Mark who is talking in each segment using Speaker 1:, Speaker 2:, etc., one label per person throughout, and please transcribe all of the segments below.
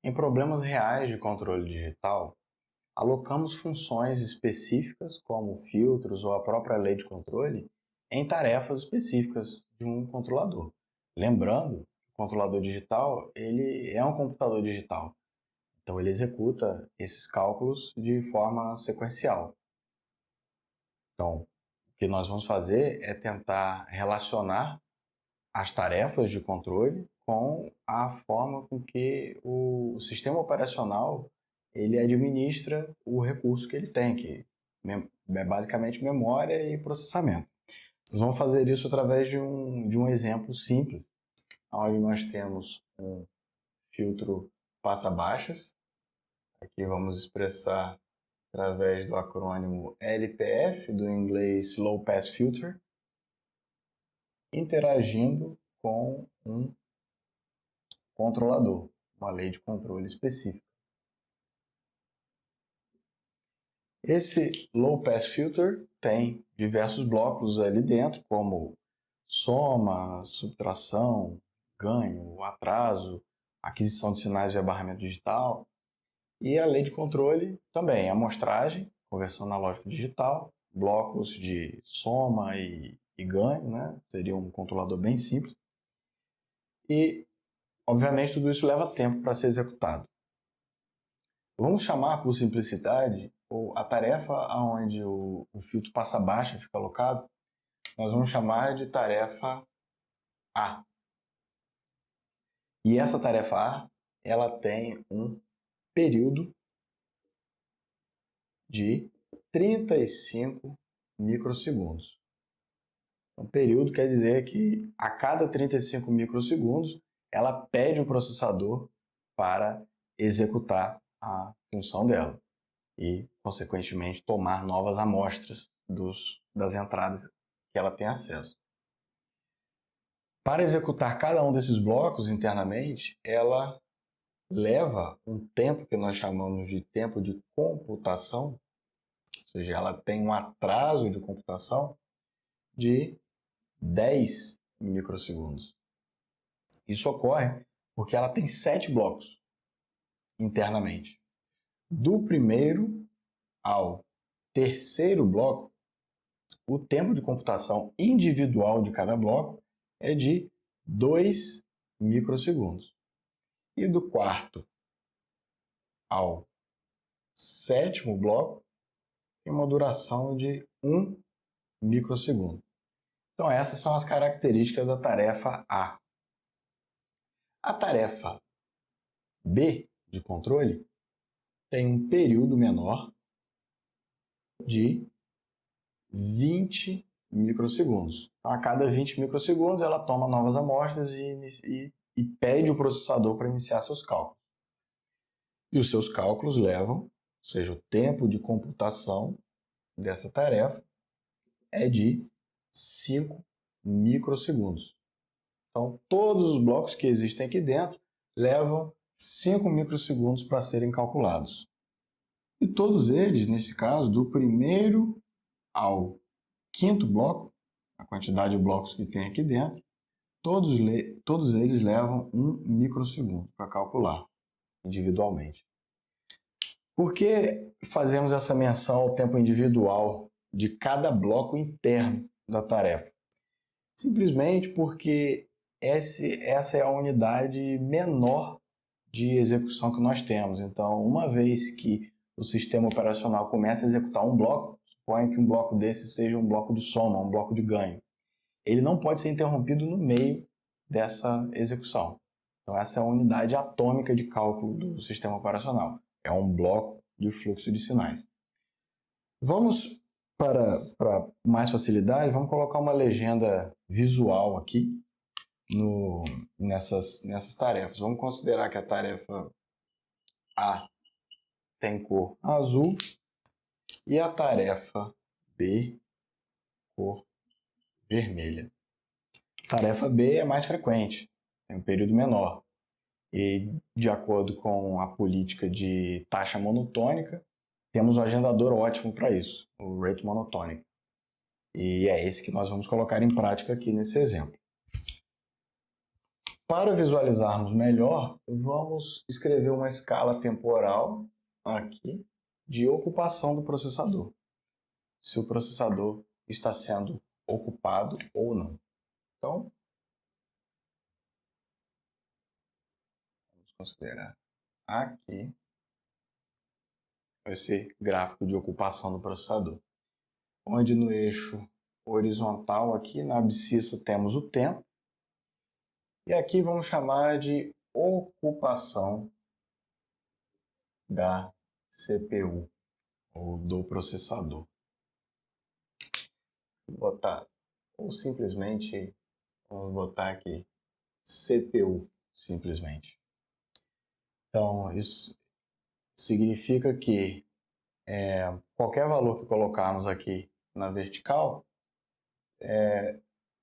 Speaker 1: Em problemas reais de controle digital, alocamos funções específicas, como filtros ou a própria lei de controle, em tarefas específicas de um controlador. Lembrando, o controlador digital ele é um computador digital, então ele executa esses cálculos de forma sequencial. Então, o que nós vamos fazer é tentar relacionar as tarefas de controle com a forma com que o sistema operacional ele administra o recurso que ele tem, que é basicamente memória e processamento. Nós vamos fazer isso através de um exemplo simples, onde nós temos um filtro passa-baixas. Aqui vamos expressar através do acrônimo LPF, do inglês Low Pass Filter, interagindo com um controlador, uma lei de controle específica. Esse Low Pass Filter tem diversos blocos ali dentro, como soma, subtração, ganho, atraso, aquisição de sinais de barramento digital, e a lei de controle também, amostragem, conversão analógica digital, blocos de soma e ganho, né? Seria um controlador bem simples. E, obviamente, tudo isso leva tempo para ser executado. Vamos chamar, por simplicidade, a tarefa onde o filtro passa-baixa fica alocado, nós vamos chamar de tarefa A. E essa tarefa A, ela tem um período de 35 microsegundos. Um período quer dizer que a cada 35 microsegundos ela pede o processador para executar a função dela e, consequentemente, tomar novas amostras das entradas que ela tem acesso. Para executar cada um desses blocos internamente, ela leva um tempo que nós chamamos de tempo de computação, ou seja, ela tem um atraso de computação de 10 microsegundos. Isso ocorre porque ela tem 7 blocos internamente. Do primeiro ao terceiro bloco, o tempo de computação individual de cada bloco é de 2 microsegundos. E do quarto ao sétimo bloco, tem uma duração de 1 microsegundo. Então essas são as características da tarefa A. A tarefa B de controle tem um período menor de 20 microsegundos. Então, a cada 20 microsegundos ela toma novas amostras e pede o processador para iniciar seus cálculos. E os seus cálculos levam, ou seja, o tempo de computação dessa tarefa é de 5 microsegundos. Então, todos os blocos que existem aqui dentro levam 5 microsegundos para serem calculados. E todos eles, nesse caso, do primeiro ao quinto bloco, a quantidade de blocos que tem aqui dentro, todos eles levam 1 microsegundo para calcular individualmente. Por que fazemos essa menção ao tempo individual de cada bloco interno da tarefa? Simplesmente porque essa é a unidade menor de execução que nós temos. Então, uma vez que o sistema operacional começa a executar um bloco, suponha que um bloco desse seja um bloco de soma, um bloco de ganho. Ele não pode ser interrompido no meio dessa execução. Então, essa é a unidade atômica de cálculo do sistema operacional. É um bloco de fluxo de sinais. Vamos, para mais facilidade, vamos colocar uma legenda visual aqui nessas tarefas. Vamos considerar que a tarefa A tem cor azul e a tarefa B cor vermelha. A tarefa B é mais frequente, tem um período menor. E, de acordo com a política de taxa monotônica, temos um agendador ótimo para isso, o Rate Monotonic. E é esse que nós vamos colocar em prática aqui nesse exemplo. Para visualizarmos melhor, vamos escrever uma escala temporal aqui de ocupação do processador. Se o processador está sendo ocupado ou não. Então, vamos considerar aqui esse gráfico de ocupação do processador, onde no eixo horizontal aqui na abscissa temos o tempo e aqui vamos chamar de ocupação da CPU ou do processador. Vou botar ou simplesmente vamos botar aqui CPU simplesmente. Então isso significa que qualquer valor que colocarmos aqui na vertical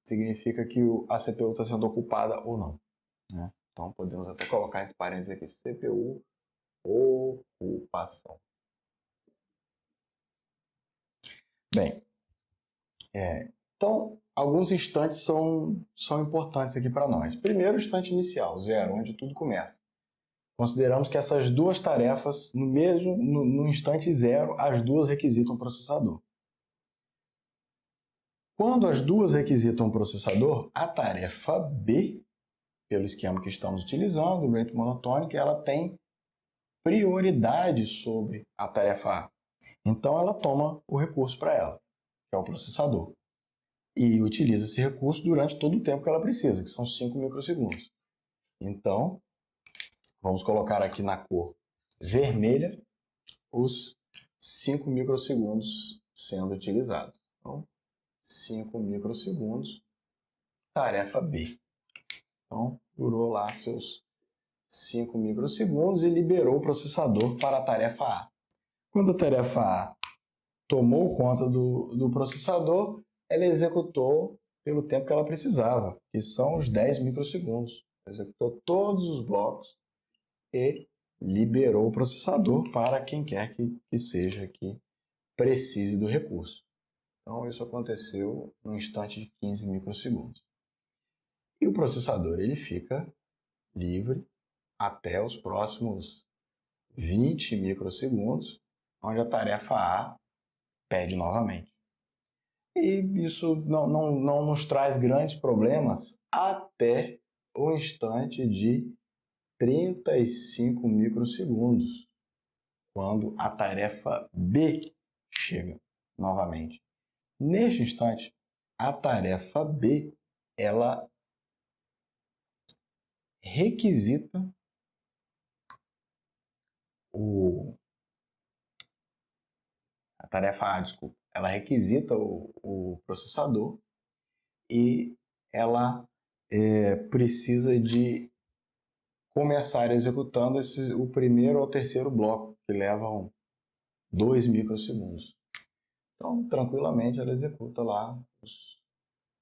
Speaker 1: significa que a CPU está sendo ocupada ou não, né? Então podemos até colocar entre parênteses aqui CPU ocupação. Bem, então alguns instantes são importantes aqui para nós. Primeiro, o instante inicial, 0, onde tudo começa. Consideramos que essas duas tarefas, no instante 0, as duas requisitam o processador. Quando as duas requisitam o processador, a tarefa B, pelo esquema que estamos utilizando, o rate monotonic, ela tem prioridade sobre a tarefa A. Então ela toma o recurso para ela, que é o processador, e utiliza esse recurso durante todo o tempo que ela precisa, que são 5 microsegundos. Então, vamos colocar aqui na cor vermelha os 5 microsegundos sendo utilizados. Então, 5 microsegundos, tarefa B. Então, durou lá seus 5 microsegundos e liberou o processador para a tarefa A. Quando a tarefa A tomou conta do processador, ela executou pelo tempo que ela precisava, que são os 10 microsegundos. Executou todos os blocos e liberou o processador para quem quer que seja que precise do recurso. Então, isso aconteceu no instante de 15 microsegundos. E o processador ele fica livre até os próximos 20 microsegundos, onde a tarefa A pede novamente. E isso não nos traz grandes problemas até o instante de 35 microsegundos, quando a tarefa B chega novamente. Neste instante, a tarefa B, ela requisita a tarefa A, desculpa, ela requisita o processador e ela precisa de começar executando o primeiro ou terceiro bloco, que levam 2 microsegundos. Então, tranquilamente, ela executa lá os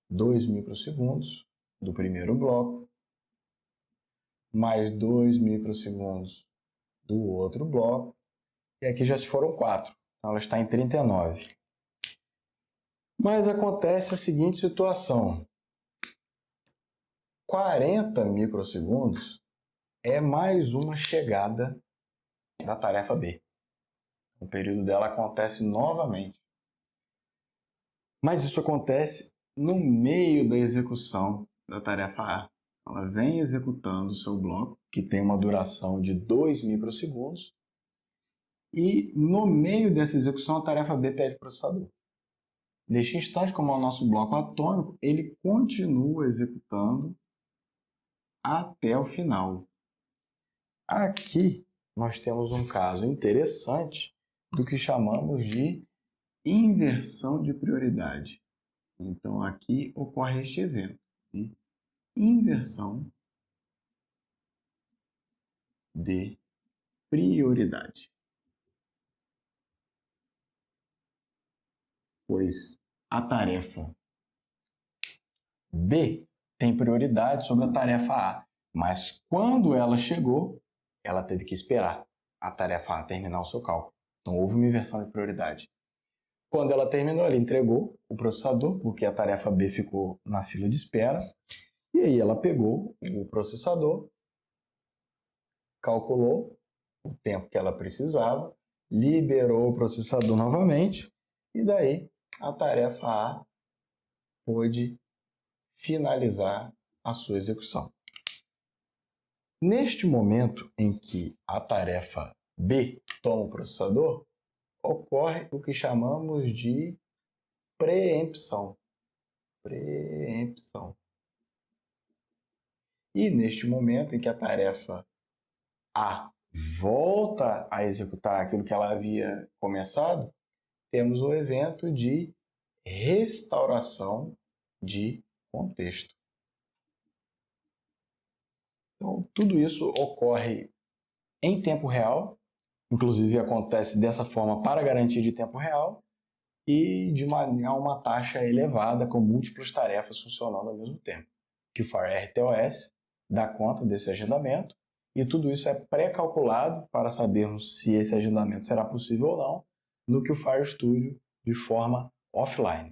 Speaker 1: 2 microsegundos do primeiro bloco, mais 2 microsegundos do outro bloco, e aqui já se foram 4. Então, ela está em 39. Mas acontece a seguinte situação. 40 microsegundos é mais uma chegada da tarefa B. O período dela acontece novamente. Mas isso acontece no meio da execução da tarefa A. Ela vem executando o seu bloco, que tem uma duração de 2 microsegundos, e no meio dessa execução a tarefa B pede processador. Neste instante, como é o nosso bloco atômico, ele continua executando até o final. Aqui nós temos um caso interessante do que chamamos de inversão de prioridade. Então aqui ocorre este evento de inversão de prioridade. Pois a tarefa B tem prioridade sobre a tarefa A, mas quando ela chegou, ela teve que esperar a tarefa A terminar o seu cálculo. Então houve uma inversão de prioridade. Quando ela terminou, ela entregou o processador, porque a tarefa B ficou na fila de espera, E aí ela pegou o processador, calculou o tempo que ela precisava, liberou o processador novamente, e daí a tarefa A pôde finalizar a sua execução. Neste momento em que a tarefa B toma o processador, ocorre o que chamamos de preempção. Preempção. E neste momento em que a tarefa A volta a executar aquilo que ela havia começado, temos o evento de restauração de contexto. Então, tudo isso ocorre em tempo real, inclusive acontece dessa forma para garantia de tempo real e de uma taxa elevada com múltiplas tarefas funcionando ao mesmo tempo, que o FireRTOS dá conta desse agendamento e tudo isso é pré-calculado para sabermos se esse agendamento será possível ou não no que o FireStudio de forma offline.